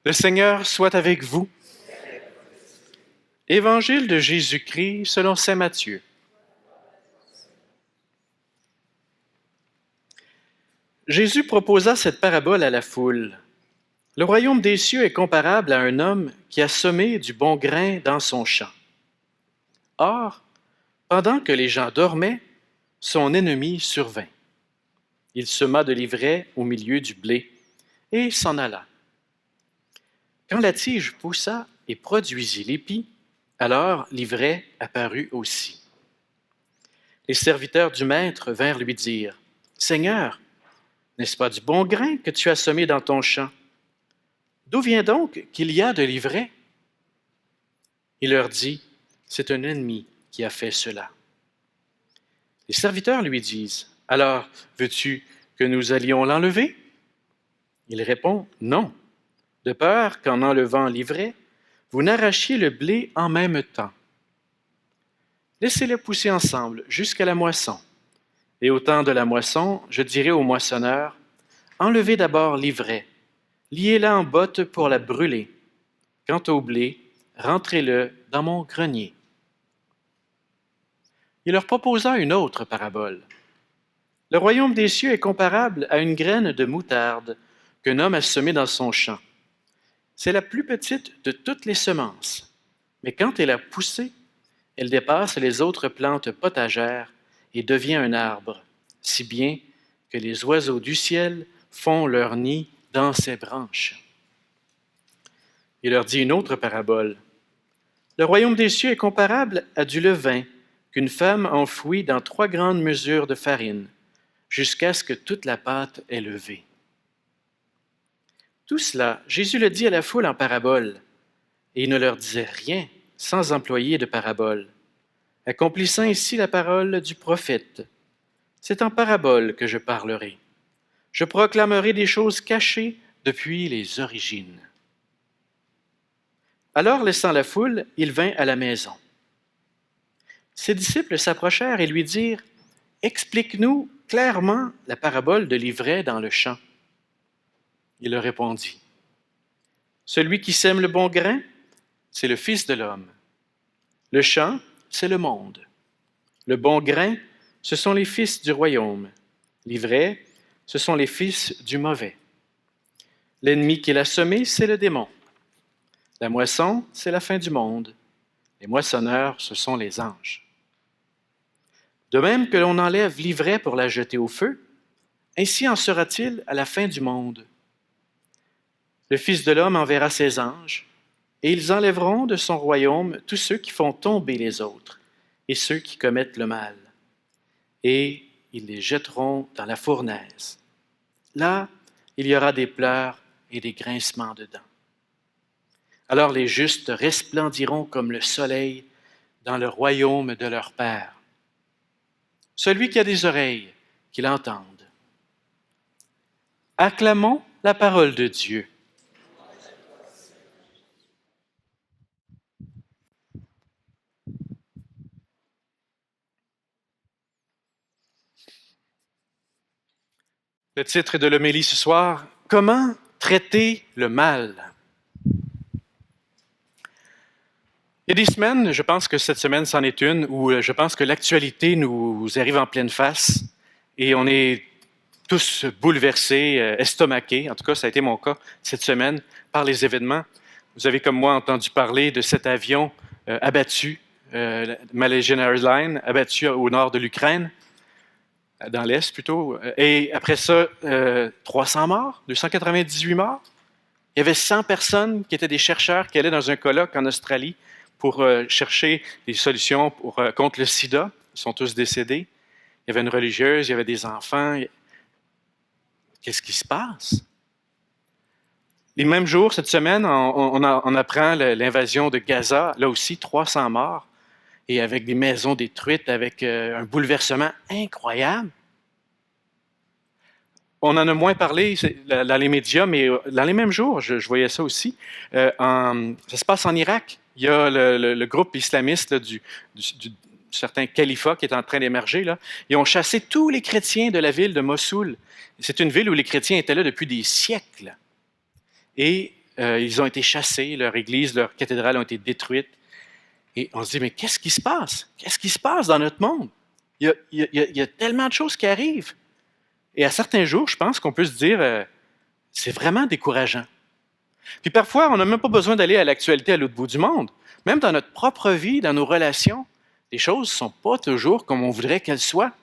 Le Seigneur soit avec vous. Évangile de Jésus-Christ selon saint Matthieu. Jésus proposa cette parabole à la foule. Le royaume des cieux est comparable à un homme qui a semé du bon grain dans son champ. Or, pendant que les gens dormaient, son ennemi survint. Il sema de l'ivraie au milieu du blé et s'en alla. Quand la tige poussa et produisit l'épi, alors l'ivraie apparut aussi. Les serviteurs du maître vinrent lui dire, « Seigneur, n'est-ce pas du bon grain que tu as semé dans ton champ? D'où vient donc qu'il y a de l'ivraie? » Il leur dit, « C'est un ennemi qui a fait cela. » Les serviteurs lui disent, « Alors, veux-tu que nous allions l'enlever? » Il répond, « Non, de peur qu'en enlevant l'ivraie, vous n'arrachiez le blé en même temps. Laissez-les pousser ensemble jusqu'à la moisson. Et au temps de la moisson, je dirai aux moissonneurs, enlevez d'abord l'ivraie, liez-la en botte pour la brûler. Quant au blé, rentrez-le dans mon grenier. » Il leur proposa une autre parabole. Le royaume des cieux est comparable à une graine de moutarde qu'un homme a semée dans son champ. C'est la plus petite de toutes les semences, mais quand elle a poussé, elle dépasse les autres plantes potagères et devient un arbre, si bien que les oiseaux du ciel font leur nid dans ses branches. Il leur dit une autre parabole. Le royaume des cieux est comparable à du levain qu'une femme enfouit dans 3 grandes mesures de farine, jusqu'à ce que toute la pâte est levée. Tout cela, Jésus le dit à la foule en parabole, et il ne leur disait rien sans employer de parabole, accomplissant ici la parole du prophète. C'est en parabole que je parlerai. Je proclamerai des choses cachées depuis les origines. Alors, laissant la foule, il vint à la maison. Ses disciples s'approchèrent et lui dirent, « Explique-nous clairement la parabole de l'ivraie dans le champ. » Il leur répondit, « Celui qui sème le bon grain, c'est le Fils de l'homme. Le champ, c'est le monde. Le bon grain, ce sont les fils du royaume. L'ivraie, ce sont les fils du mauvais. L'ennemi qui l'a semé, c'est le démon. La moisson, c'est la fin du monde. Les moissonneurs, ce sont les anges. De même que l'on enlève l'ivraie pour la jeter au feu, ainsi en sera-t-il à la fin du monde. Le Fils de l'homme enverra ses anges, et ils enlèveront de son royaume tous ceux qui font tomber les autres et ceux qui commettent le mal. Et ils les jetteront dans la fournaise. Là, il y aura des pleurs et des grincements de dents. Alors les justes resplendiront comme le soleil dans le royaume de leur Père. Celui qui a des oreilles, qu'il entende. Acclamons la parole de Dieu. Le titre de l'homélie ce soir, « Comment traiter le mal ?» Il y a des semaines, je pense que cette semaine c'en est une, où je pense que l'actualité nous arrive en pleine face et on est tous bouleversés, estomaqués, en tout cas ça a été mon cas cette semaine, par les événements. Vous avez comme moi entendu parler de cet avion abattu, Malaysian Airlines, abattu au nord de l'Ukraine, dans l'Est plutôt, et après ça, 300 morts, 298 morts. Il y avait 100 personnes qui étaient des chercheurs qui allaient dans un colloque en Australie pour chercher des solutions contre le sida. Ils sont tous décédés. Il y avait une religieuse, il y avait des enfants. Qu'est-ce qui se passe? Les mêmes jours, cette semaine, on apprend l'invasion de Gaza, là aussi 300 morts, et avec des maisons détruites, avec un bouleversement incroyable. On en a moins parlé dans les médias, mais dans les mêmes jours, je voyais ça aussi. Ça se passe en Irak. Il y a le groupe islamiste là, du certain califat qui est en train d'émerger. Là. Ils ont chassé tous les chrétiens de la ville de Mossoul. C'est une ville où les chrétiens étaient là depuis des siècles. Et ils ont été chassés, leur église, leur cathédrale ont été détruites. Et on se dit, mais qu'est-ce qui se passe? Qu'est-ce qui se passe dans notre monde? Il y a tellement de choses qui arrivent. Et à certains jours, je pense qu'on peut se dire, c'est vraiment décourageant. Puis parfois, on n'a même pas besoin d'aller à l'actualité à l'autre bout du monde. Même dans notre propre vie, dans nos relations, les choses ne sont pas toujours comme on voudrait qu'elles soient.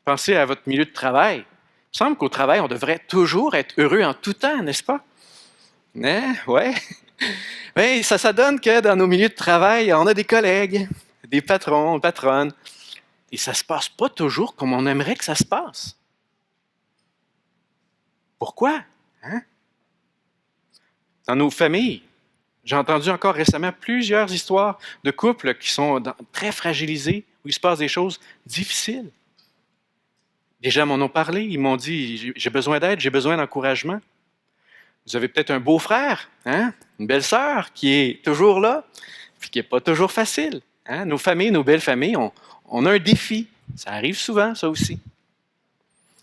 Pensez à votre milieu de travail. Il me semble qu'au travail, on devrait toujours être heureux en tout temps, n'est-ce pas? Ouais. Mais ça donne que dans nos milieux de travail, on a des collègues, des patrons, patronnes, et ça ne se passe pas toujours comme on aimerait que ça se passe. Pourquoi? Hein? Dans nos familles, j'ai entendu encore récemment plusieurs histoires de couples qui sont très fragilisés, où il se passe des choses difficiles. Des gens m'en ont parlé, ils m'ont dit, j'ai besoin d'aide, j'ai besoin d'encouragement. Vous avez peut-être un beau-frère, hein? Une belle-sœur qui est toujours là, puis qui n'est pas toujours facile. Hein? Nos familles, nos belles familles, on a un défi. Ça arrive souvent, ça aussi.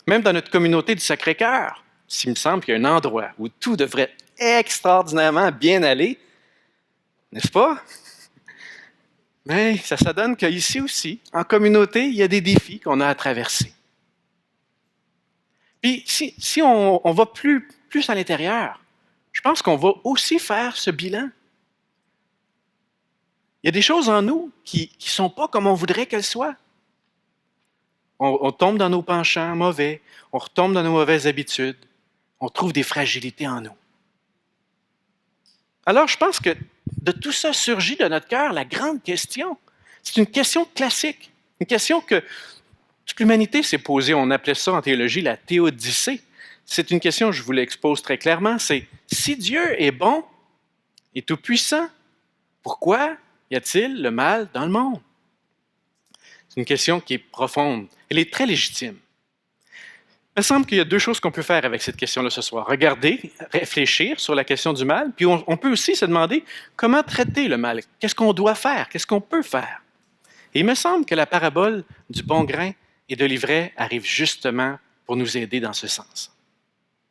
Même dans notre communauté du Sacré-Cœur, s'il me semble qu'il y a un endroit où tout devrait extraordinairement bien aller, n'est-ce pas? Mais ça donne qu'ici aussi, en communauté, il y a des défis qu'on a à traverser. Puis si on va plus à l'intérieur, je pense qu'on va aussi faire ce bilan. Il y a des choses en nous qui ne sont pas comme on voudrait qu'elles soient. On tombe dans nos penchants mauvais, on retombe dans nos mauvaises habitudes, on trouve des fragilités en nous. Alors, je pense que de tout ça surgit de notre cœur la grande question. C'est une question classique, une question que toute l'humanité s'est posée. On appelait ça en théologie la théodicée. C'est une question, je vous l'expose très clairement, c'est si Dieu est bon et tout-puissant, pourquoi y a-t-il le mal dans le monde? C'est une question qui est profonde. Elle est très légitime. Il me semble qu'il y a deux choses qu'on peut faire avec cette question-là ce soir. Regarder, réfléchir sur la question du mal, puis on peut aussi se demander comment traiter le mal. Qu'est-ce qu'on doit faire? Qu'est-ce qu'on peut faire? Et il me semble que la parabole du bon grain et de l'ivraie arrive justement pour nous aider dans ce sens.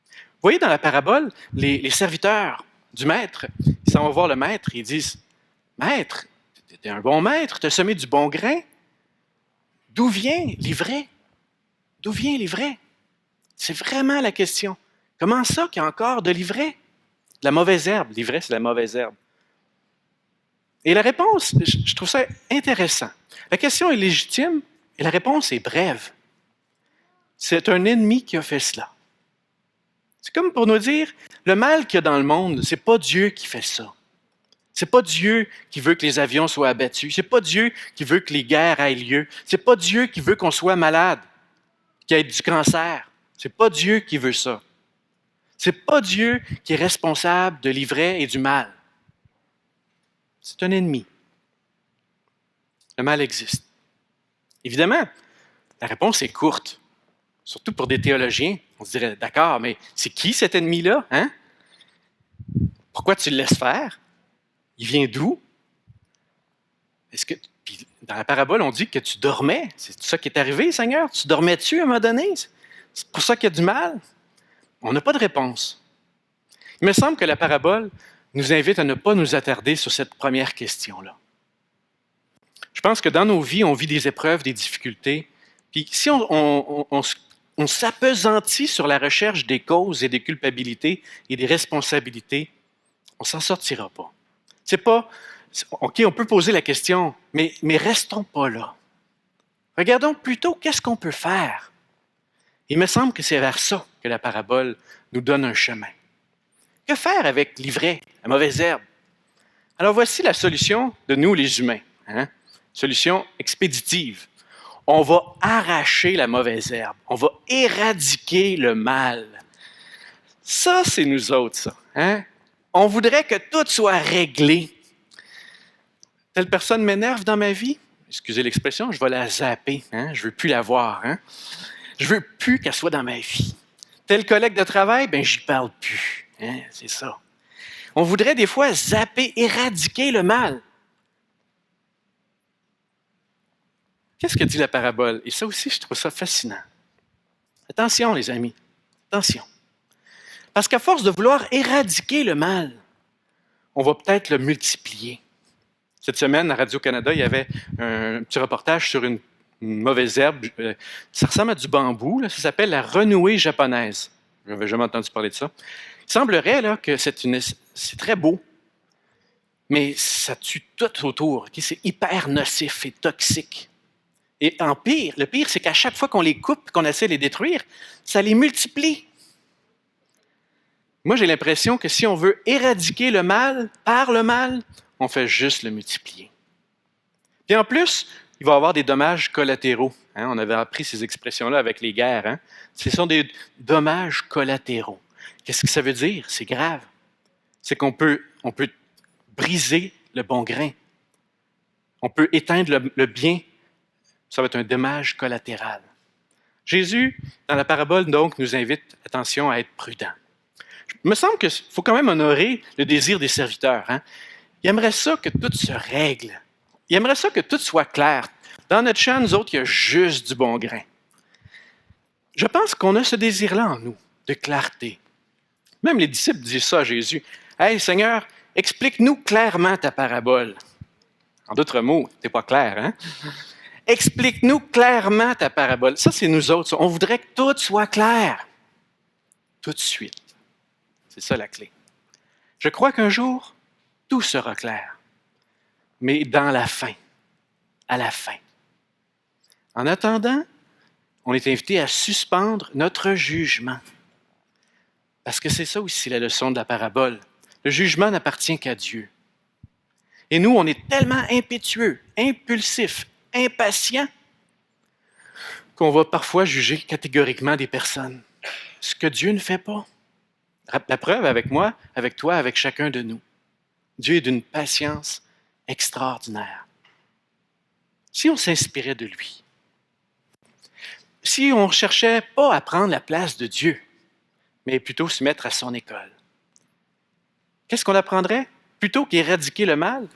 Vous voyez, dans la parabole, les serviteurs du maître, ils s'en vont voir le maître et ils disent « Maître, tu es un bon maître, tu as semé du bon grain. D'où vient l'ivraie? D'où vient l'ivraie? » C'est vraiment la question. Comment ça qu'il y a encore de l'ivraie? De la mauvaise herbe. L'ivraie, c'est la mauvaise herbe. Et la réponse, je trouve ça intéressant. La question est légitime et la réponse est brève. C'est un ennemi qui a fait cela. C'est comme pour nous dire, le mal qu'il y a dans le monde, c'est pas Dieu qui fait ça. C'est pas Dieu qui veut que les avions soient abattus. C'est pas Dieu qui veut que les guerres aient lieu. C'est pas Dieu qui veut qu'on soit malade, qu'il y ait du cancer. C'est pas Dieu qui veut ça. C'est pas Dieu qui est responsable de l'ivraie et du mal. C'est un ennemi. Le mal existe. Évidemment, la réponse est courte. Surtout pour des théologiens. On se dirait, d'accord, mais c'est qui cet ennemi-là? Hein? Pourquoi tu le laisses faire? Il vient d'où? Puis dans la parabole, on dit que tu dormais. C'est ça qui est arrivé, Seigneur? Tu dormais-tu à un moment donné? C'est pour ça qu'il y a du mal? On n'a pas de réponse. Il me semble que la parabole nous invite à ne pas nous attarder sur cette première question-là. Je pense que dans nos vies, on vit des épreuves, des difficultés. Puis si on s'appesantit sur la recherche des causes et des culpabilités et des responsabilités, on ne s'en sortira pas. C'est pas, OK, on peut poser la question, mais restons pas là. Regardons plutôt qu'est-ce qu'on peut faire. Il me semble que c'est vers ça que la parabole nous donne un chemin. Que faire avec l'ivraie, la mauvaise herbe? Alors voici la solution de nous les humains. Hein? Solution expéditive. On va arracher la mauvaise herbe. On va éradiquer le mal. Ça, c'est nous autres, ça. Hein? On voudrait que tout soit réglé. Telle personne m'énerve dans ma vie. Excusez l'expression, je vais la zapper. Hein? Je ne veux plus la voir. Hein? Je ne veux plus qu'elle soit dans ma vie. Tel collègue de travail, ben j'y parle plus. Hein? C'est ça. On voudrait des fois zapper, éradiquer le mal. Qu'est-ce que dit la parabole? Et ça aussi, je trouve ça fascinant. Attention, les amis. Attention. Parce qu'à force de vouloir éradiquer le mal, on va peut-être le multiplier. Cette semaine, à Radio-Canada, il y avait un petit reportage sur une mauvaise herbe. Ça ressemble à du bambou. Là. Ça s'appelle la renouée japonaise. Je n'avais jamais entendu parler de ça. Il semblerait là, que c'est très beau, mais ça tue tout autour. Okay? C'est hyper nocif et toxique. Et le pire, c'est qu'à chaque fois qu'on les coupe, qu'on essaie de les détruire, ça les multiplie. Moi, j'ai l'impression que si on veut éradiquer le mal par le mal, on fait juste le multiplier. Puis en plus, il va y avoir des dommages collatéraux. Hein? On avait appris ces expressions-là avec les guerres. Hein? Ce sont des dommages collatéraux. Qu'est-ce que ça veut dire? C'est grave. C'est qu'on peut briser le bon grain. On peut éteindre le bien. Ça va être un dommage collatéral. Jésus, dans la parabole, donc, nous invite, attention, à être prudent. Il me semble qu'il faut quand même honorer le désir des serviteurs. Hein? Il aimerait ça que tout se règle. Il aimerait ça que tout soit clair. Dans notre champ, nous autres, il y a juste du bon grain. Je pense qu'on a ce désir-là en nous, de clarté. Même les disciples disent ça à Jésus. « Hey, Seigneur, explique-nous clairement ta parabole. » En d'autres mots, t'es pas clair, hein? Explique-nous clairement ta parabole. Ça, c'est nous autres. On voudrait que tout soit clair. Tout de suite. C'est ça la clé. Je crois qu'un jour, tout sera clair. Mais dans la fin. À la fin. En attendant, on est invité à suspendre notre jugement. Parce que c'est ça aussi la leçon de la parabole. Le jugement n'appartient qu'à Dieu. Et nous, on est tellement impétueux, impulsifs, impatients, qu'on va parfois juger catégoriquement des personnes. Ce que Dieu ne fait pas. La preuve avec moi, avec toi, avec chacun de nous. Dieu est d'une patience extraordinaire. Si on s'inspirait de lui, si on ne cherchait pas à prendre la place de Dieu, mais plutôt se mettre à son école, qu'est-ce qu'on apprendrait? Plutôt qu'éradiquer le mal,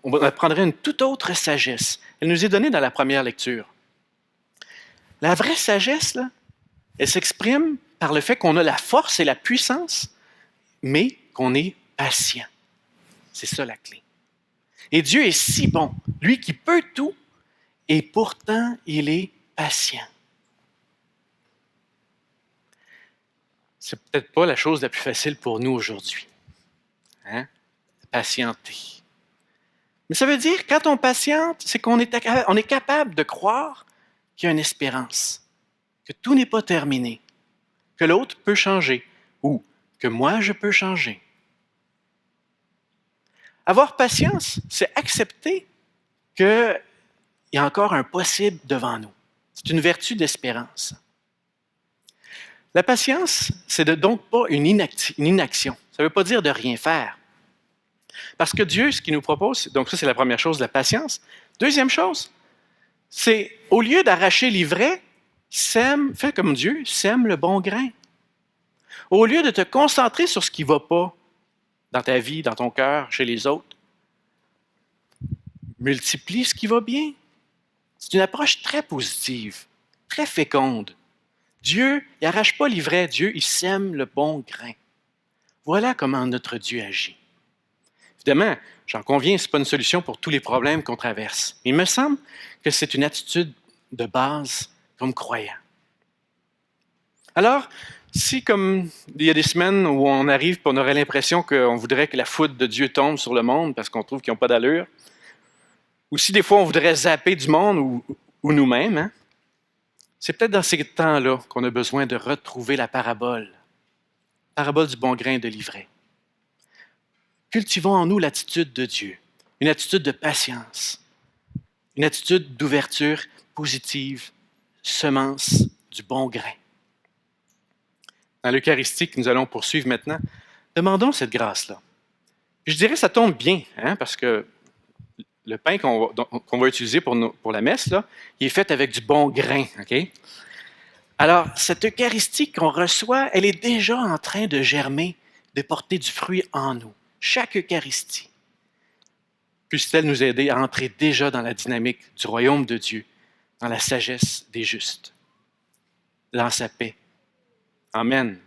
on apprendrait une toute autre sagesse. Elle nous est donnée dans la première lecture. La vraie sagesse, là, elle s'exprime par le fait qu'on a la force et la puissance, mais qu'on est patient. C'est ça la clé. Et Dieu est si bon, lui qui peut tout, et pourtant il est patient. C'est peut-être pas la chose la plus facile pour nous aujourd'hui. Hein? Patienter. Mais ça veut dire, quand on patiente, c'est qu'on est capable de croire qu'il y a une espérance, que tout n'est pas terminé, que l'autre peut changer ou que moi, je peux changer. Avoir patience, c'est accepter qu'il y a encore un possible devant nous. C'est une vertu d'espérance. La patience, c'est donc pas une inaction. Ça ne veut pas dire de rien faire. Parce que Dieu, ce qu'il nous propose, donc ça c'est la première chose, la patience. Deuxième chose, c'est au lieu d'arracher l'ivraie, fais comme Dieu, sème le bon grain. Au lieu de te concentrer sur ce qui ne va pas dans ta vie, dans ton cœur, chez les autres, multiplie ce qui va bien. C'est une approche très positive, très féconde. Dieu, il n'arrache pas l'ivraie, Dieu, il sème le bon grain. Voilà comment notre Dieu agit. Évidemment, j'en conviens, ce n'est pas une solution pour tous les problèmes qu'on traverse. Il me semble que c'est une attitude de base comme croyant. Alors, si comme il y a des semaines où on arrive et on aurait l'impression qu'on voudrait que la foudre de Dieu tombe sur le monde parce qu'on trouve qu'ils n'ont pas d'allure, ou si des fois on voudrait zapper du monde ou nous-mêmes, hein, c'est peut-être dans ces temps-là qu'on a besoin de retrouver la parabole du bon grain de l'ivraie. Cultivons en nous l'attitude de Dieu, une attitude de patience, une attitude d'ouverture positive, semence du bon grain. Dans l'Eucharistie que nous allons poursuivre maintenant, demandons cette grâce-là. Je dirais que ça tombe bien, hein, parce que le pain qu'on va utiliser pour la messe, là, il est fait avec du bon grain. Okay? Alors, cette Eucharistie qu'on reçoit, elle est déjà en train de germer, de porter du fruit en nous. Chaque Eucharistie. Puisse-t-elle nous aider à entrer déjà dans la dynamique du royaume de Dieu, dans la sagesse des justes, dans sa paix. Amen.